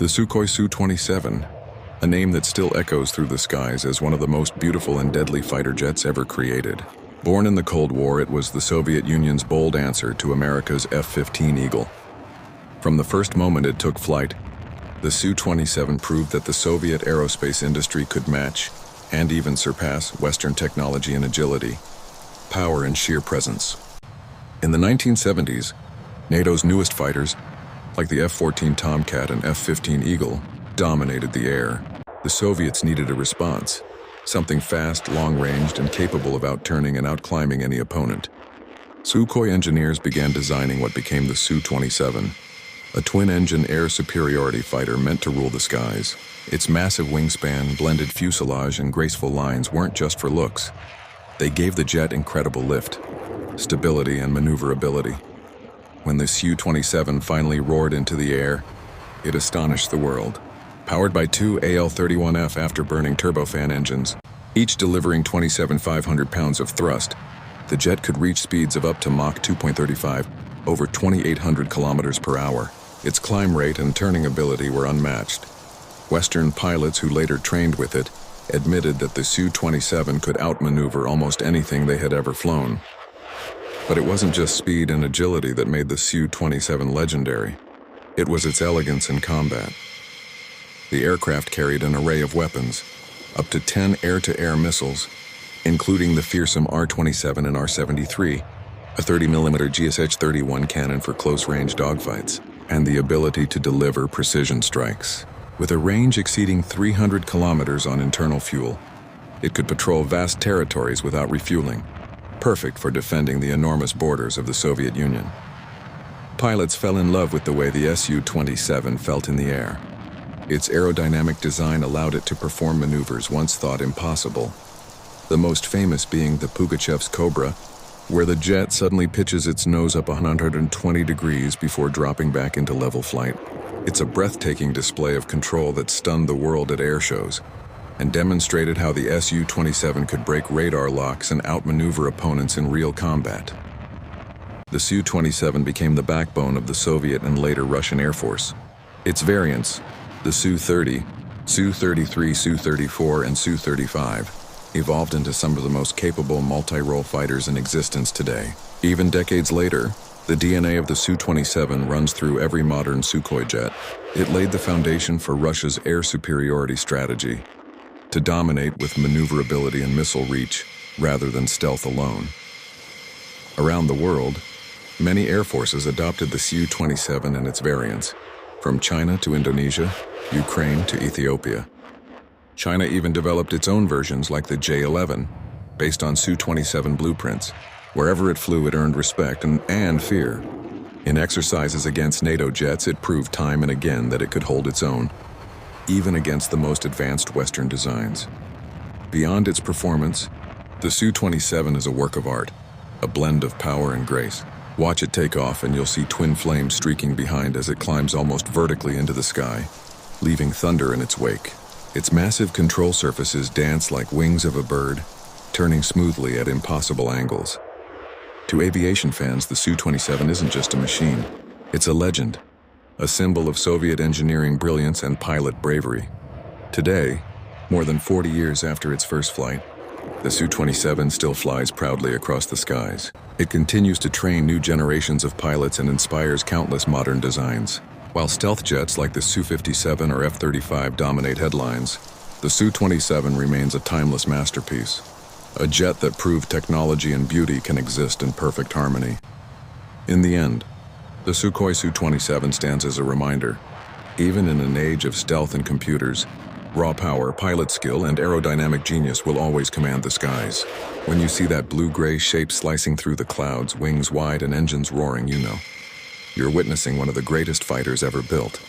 The Sukhoi Su-27, a name that still echoes through the skies as one of the most beautiful and deadly fighter jets ever created. Born in the Cold War, it was the Soviet Union's bold answer to America's F-15 Eagle. From the first moment it took flight, the Su-27 proved that the Soviet aerospace industry could match, and even surpass, Western technology and agility, power and sheer presence. In the 1970s, NATO's newest fighters, like the F-14 Tomcat and F-15 Eagle, dominated the air. The Soviets needed a response, something fast, long-ranged, and capable of outturning and outclimbing any opponent. Sukhoi engineers began designing what became the Su-27, a twin-engine air superiority fighter meant to rule the skies. Its massive wingspan, blended fuselage, and graceful lines weren't just for looks. They gave the jet incredible lift, stability, and maneuverability. When the Su-27 finally roared into the air, it astonished the world. Powered by two AL-31F afterburning turbofan engines, each delivering 27,500 pounds of thrust, the jet could reach speeds of up to Mach 2.35, over 2,800 kilometers per hour. Its climb rate and turning ability were unmatched. Western pilots who later trained with it admitted that the Su-27 could outmaneuver almost anything they had ever flown. But it wasn't just speed and agility that made the Su-27 legendary. It was its elegance in combat. The aircraft carried an array of weapons, up to 10 air-to-air missiles, including the fearsome R-27 and R-73, a 30mm GSH-31 cannon for close-range dogfights, and the ability to deliver precision strikes. With a range exceeding 300 kilometers on internal fuel, it could patrol vast territories without refueling, perfect for defending the enormous borders of the Soviet Union. Pilots fell in love with the way the Su-27 felt in the air. Its aerodynamic design allowed it to perform maneuvers once thought impossible, the most famous being the Pugachev's Cobra, where the jet suddenly pitches its nose up 120 degrees before dropping back into level flight. It's a breathtaking display of control that stunned the world at air shows and demonstrated how the Su-27 could break radar locks and outmaneuver opponents in real combat. The Su-27 became the backbone of the Soviet and later Russian Air Force. Its variants, the Su-30, Su-33, Su-34, and Su-35, evolved into some of the most capable multi-role fighters in existence today. Even decades later, the DNA of the Su-27 runs through every modern Sukhoi jet. It laid the foundation for Russia's air superiority strategy, to dominate with maneuverability and missile reach, rather than stealth alone. Around the world, many air forces adopted the Su-27 and its variants, from China to Indonesia, Ukraine to Ethiopia. China even developed its own versions like the J-11, based on Su-27 blueprints. Wherever it flew, it earned respect and fear. In exercises against NATO jets, it proved time and again that it could hold its own, even against the most advanced Western designs. Beyond its performance, the Su-27 is a work of art, a blend of power and grace. Watch it take off and you'll see twin flames streaking behind as it climbs almost vertically into the sky, leaving thunder in its wake. Its massive control surfaces dance like wings of a bird, turning smoothly at impossible angles. To aviation fans, the Su-27 isn't just a machine, it's a legend, a symbol of Soviet engineering brilliance and pilot bravery. Today, more than 40 years after its first flight, the Su-27 still flies proudly across the skies. It continues to train new generations of pilots and inspires countless modern designs. While stealth jets like the Su-57 or F-35 dominate headlines, the Su-27 remains a timeless masterpiece, a jet that proved technology and beauty can exist in perfect harmony. In the end, the Sukhoi Su-27 stands as a reminder, even in an age of stealth and computers, raw power, pilot skill, and aerodynamic genius will always command the skies. When you see that blue-gray shape slicing through the clouds, wings wide and engines roaring, you know you're witnessing one of the greatest fighters ever built.